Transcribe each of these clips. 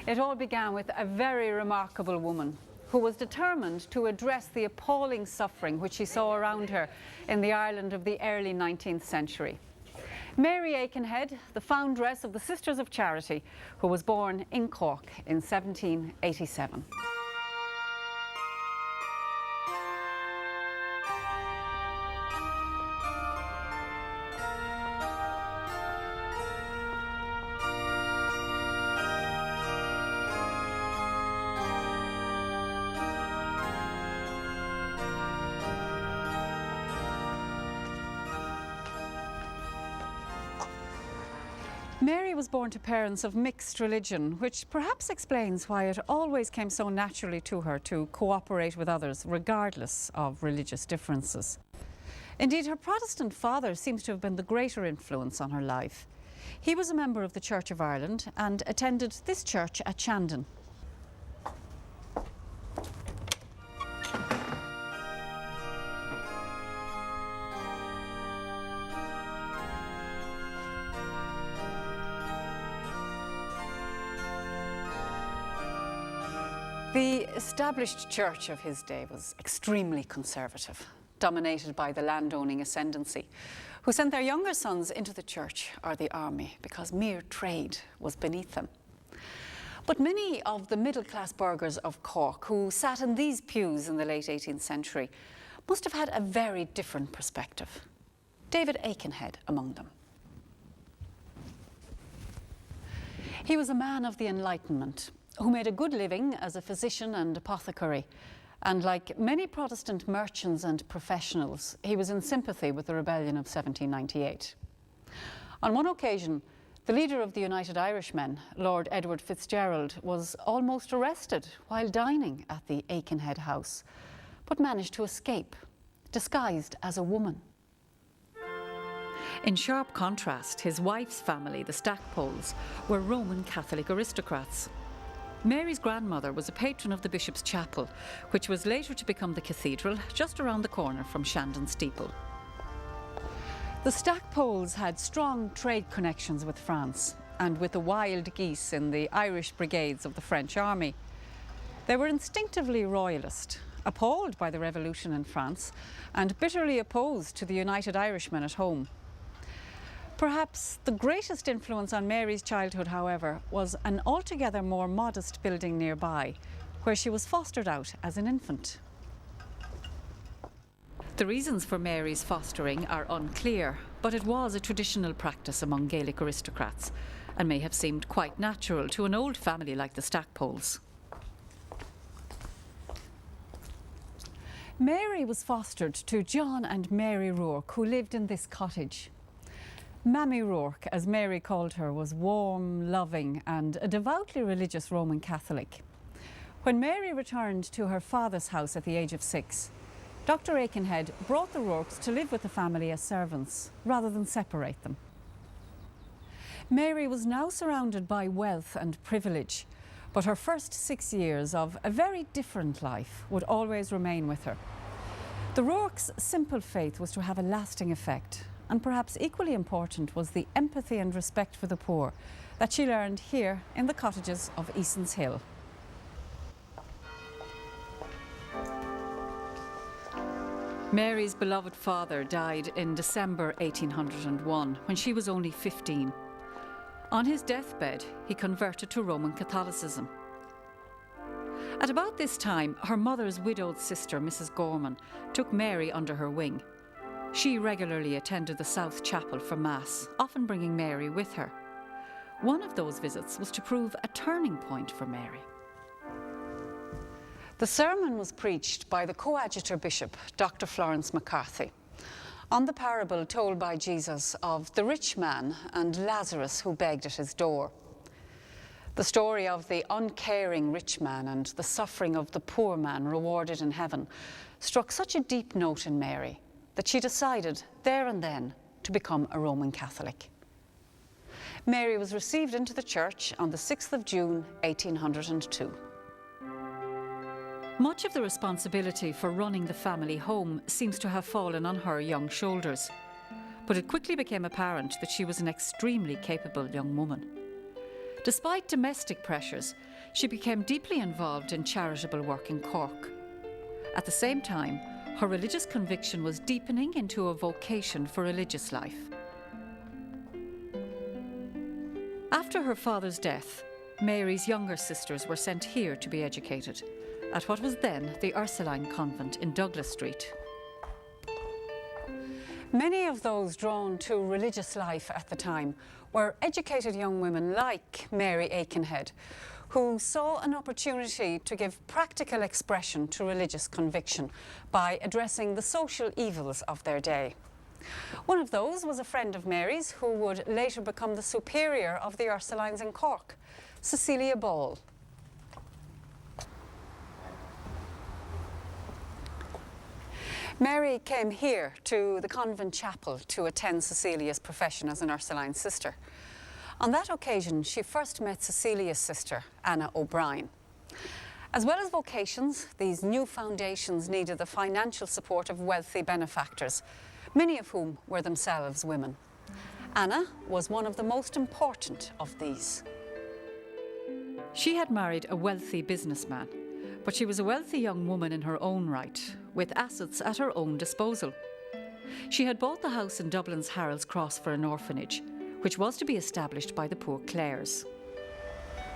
It all began with a very remarkable woman who was determined to address the appalling suffering which she saw around her in the Ireland of the early 19th century. Mary Aikenhead, the foundress of the Sisters of Charity, who was born in Cork in 1787. Mary was born to parents of mixed religion, which perhaps explains why it always came so naturally to her to cooperate with others, regardless of religious differences. Indeed, her Protestant father seems to have been the greater influence on her life. He was a member of the Church of Ireland and attended this church at Shandon. The established church of his day was extremely conservative, dominated by the landowning ascendancy, who sent their younger sons into the church or the army because mere trade was beneath them. But many of the middle-class burghers of Cork who sat in these pews in the late 18th century must have had a very different perspective. David Aikenhead among them. He was a man of the Enlightenment, who made a good living as a physician and apothecary. And like many Protestant merchants and professionals, he was in sympathy with the rebellion of 1798. On one occasion, the leader of the United Irishmen, Lord Edward Fitzgerald, was almost arrested while dining at the Aikenhead house, but managed to escape, disguised as a woman. In sharp contrast, his wife's family, the Stackpoles, were Roman Catholic aristocrats. Mary's grandmother was a patron of the Bishop's Chapel, which was later to become the cathedral just around the corner from Shandon Steeple. The Stackpoles had strong trade connections with France and with the wild geese in the Irish brigades of the French army. They were instinctively royalist, appalled by the revolution in France and bitterly opposed to the United Irishmen at home. Perhaps the greatest influence on Mary's childhood, however, was an altogether more modest building nearby, where she was fostered out as an infant. The reasons for Mary's fostering are unclear, but it was a traditional practice among Gaelic aristocrats and may have seemed quite natural to an old family like the Stackpoles. Mary was fostered to John and Mary Rourke, who lived in this cottage. Mammy Rourke, as Mary called her, was warm, loving and a devoutly religious Roman Catholic. When Mary returned to her father's house at the age of 6, Dr. Aikenhead brought the Rourkes to live with the family as servants, rather than separate them. Mary was now surrounded by wealth and privilege, but her first 6 years of a very different life would always remain with her. The Rourkes' simple faith was to have a lasting effect, and perhaps equally important was the empathy and respect for the poor that she learned here in the cottages of Eason's Hill. Mary's beloved father died in December 1801 when she was only 15. On his deathbed, he converted to Roman Catholicism. At about this time, her mother's widowed sister, Mrs. Gorman, took Mary under her wing. She regularly attended the South Chapel for Mass, often bringing Mary with her. One of those visits was to prove a turning point for Mary. The sermon was preached by the coadjutor bishop, Dr. Florence McCarthy, on the parable told by Jesus of the rich man and Lazarus who begged at his door. The story of the uncaring rich man and the suffering of the poor man rewarded in heaven struck such a deep note in Mary that she decided there and then to become a Roman Catholic. Mary was received into the church on the 6th of June, 1802. Much of the responsibility for running the family home seems to have fallen on her young shoulders, but it quickly became apparent that she was an extremely capable young woman. Despite domestic pressures, she became deeply involved in charitable work in Cork. At the same time, her religious conviction was deepening into a vocation for religious life. After her father's death, Mary's younger sisters were sent here to be educated, at what was then the Ursuline Convent in Douglas Street. Many of those drawn to religious life at the time were educated young women like Mary Aikenhead, who saw an opportunity to give practical expression to religious conviction by addressing the social evils of their day. One of those was a friend of Mary's who would later become the superior of the Ursulines in Cork, Cecilia Ball. Mary came here to the convent chapel to attend Cecilia's profession as an Ursuline sister. On that occasion, she first met Cecilia's sister, Anna O'Brien. As well as vocations, these new foundations needed the financial support of wealthy benefactors, many of whom were themselves women. Anna was one of the most important of these. She had married a wealthy businessman, but she was a wealthy young woman in her own right, with assets at her own disposal. She had bought the house in Dublin's Harold's Cross for an orphanage, which was to be established by the poor Clares.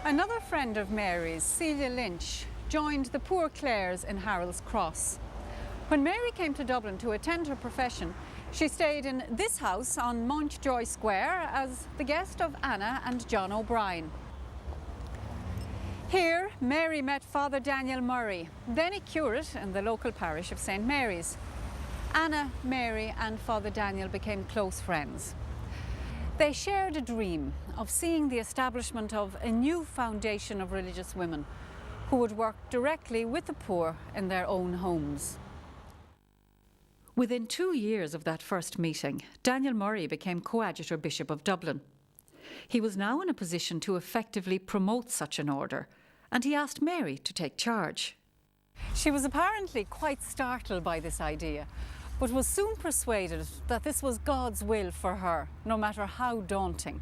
Another friend of Mary's, Celia Lynch, joined the poor Clares in Harold's Cross. When Mary came to Dublin to attend her profession, she stayed in this house on Mountjoy Square as the guest of Anna and John O'Brien. Here, Mary met Father Daniel Murray, then a curate in the local parish of St. Mary's. Anna, Mary and Father Daniel became close friends. They shared a dream of seeing the establishment of a new foundation of religious women who would work directly with the poor in their own homes. Within 2 years of that first meeting, Daniel Murray became Coadjutor Bishop of Dublin. He was now in a position to effectively promote such an order, and he asked Mary to take charge. She was apparently quite startled by this idea, but was soon persuaded that this was God's will for her, no matter how daunting.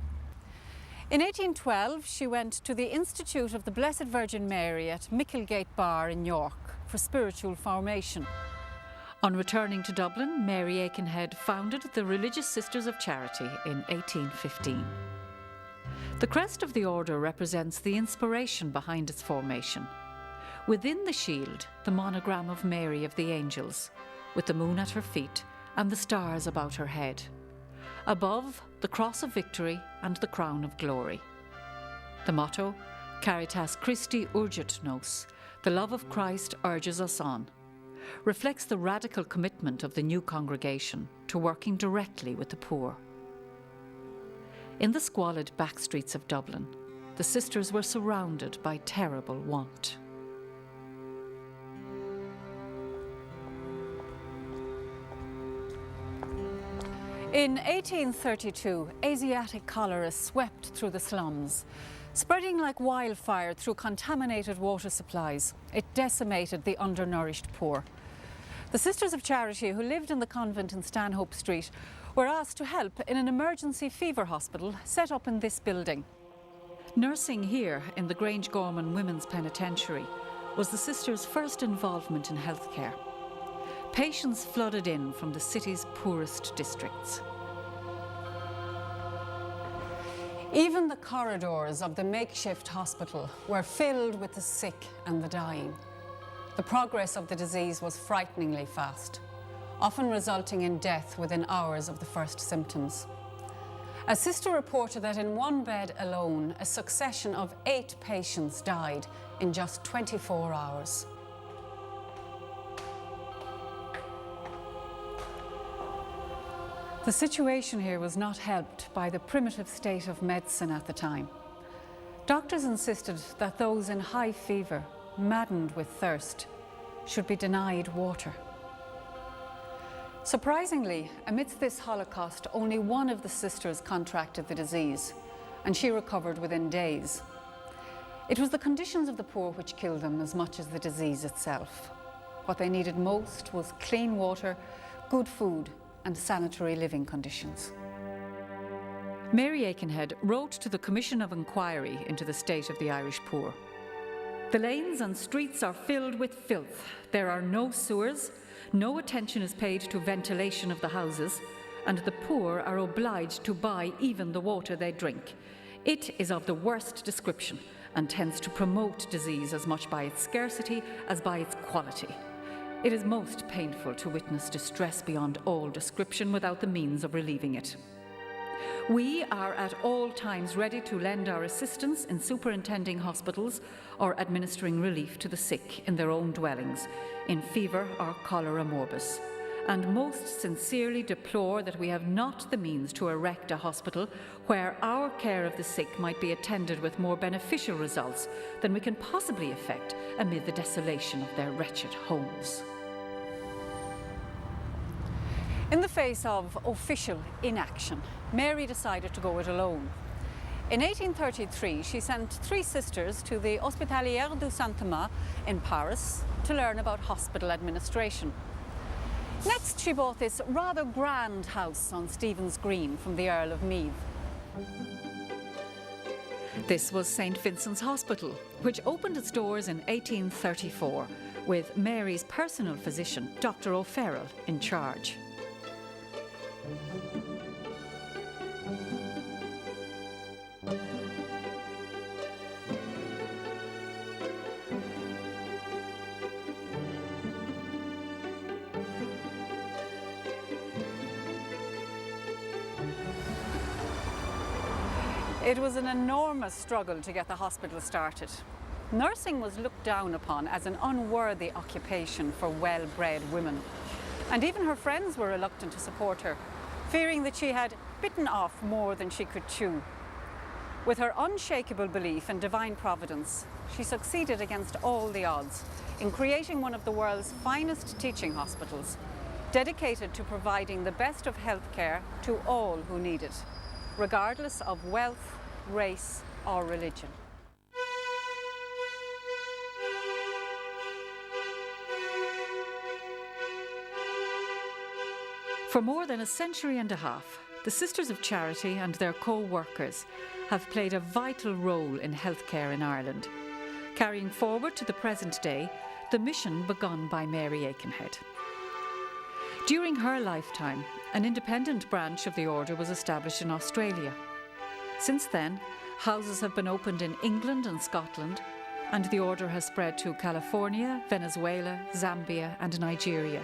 In 1812, she went to the Institute of the Blessed Virgin Mary at Micklegate Bar in York for spiritual formation. On returning to Dublin, Mary Aikenhead founded the Religious Sisters of Charity in 1815. The crest of the order represents the inspiration behind its formation. Within the shield, the monogram of Mary of the Angels, with the moon at her feet and the stars about her head. Above, the cross of victory and the crown of glory. The motto, Caritas Christi urget nos, the love of Christ urges us on, reflects the radical commitment of the new congregation to working directly with the poor. In the squalid back streets of Dublin, the sisters were surrounded by terrible want. In 1832, Asiatic cholera swept through the slums. Spreading like wildfire through contaminated water supplies, it decimated the undernourished poor. The Sisters of Charity, who lived in the convent in Stanhope Street, were asked to help in an emergency fever hospital set up in this building. Nursing here in the Grange Gorman Women's Penitentiary was the sisters' first involvement in healthcare. Patients flooded in from the city's poorest districts. Even the corridors of the makeshift hospital were filled with the sick and the dying. The progress of the disease was frighteningly fast, often resulting in death within hours of the first symptoms. A sister reported that in one bed alone, a succession of 8 patients died in just 24 hours. The situation here was not helped by the primitive state of medicine at the time. Doctors insisted that those in high fever, maddened with thirst, should be denied water. Surprisingly, amidst this Holocaust, only one of the sisters contracted the disease, and she recovered within days. It was the conditions of the poor which killed them as much as the disease itself. What they needed most was clean water, good food, and sanitary living conditions. Mary Aikenhead wrote to the Commission of Inquiry into the state of the Irish poor. The lanes and streets are filled with filth. There are no sewers, no attention is paid to ventilation of the houses, and the poor are obliged to buy even the water they drink. It is of the worst description and tends to promote disease as much by its scarcity as by its quality. It is most painful to witness distress beyond all description without the means of relieving it. We are at all times ready to lend our assistance in superintending hospitals or administering relief to the sick in their own dwellings, in fever or cholera morbus, and most sincerely deplore that we have not the means to erect a hospital where our care of the sick might be attended with more beneficial results than we can possibly effect amid the desolation of their wretched homes. In the face of official inaction, Mary decided to go it alone. In 1833, she sent 3 sisters to the Hospitalière du Saint-Thomas in Paris to learn about hospital administration. Next, she bought this rather grand house on Stephen's Green from the Earl of Meath. This was St. Vincent's Hospital, which opened its doors in 1834, with Mary's personal physician, Dr. O'Farrell, in charge. It was an enormous struggle to get the hospital started. Nursing was looked down upon as an unworthy occupation for well-bred women, and even her friends were reluctant to support her, fearing that she had bitten off more than she could chew. With her unshakable belief in divine providence, she succeeded against all the odds in creating one of the world's finest teaching hospitals, dedicated to providing the best of healthcare to all who need it, regardless of wealth, race or religion. For more than a century and a half, the Sisters of Charity and their co-workers have played a vital role in healthcare in Ireland, carrying forward to the present day the mission begun by Mary Aikenhead. During her lifetime, an independent branch of the order was established in Australia. Since then, houses have been opened in England and Scotland, and the order has spread to California, Venezuela, Zambia and Nigeria.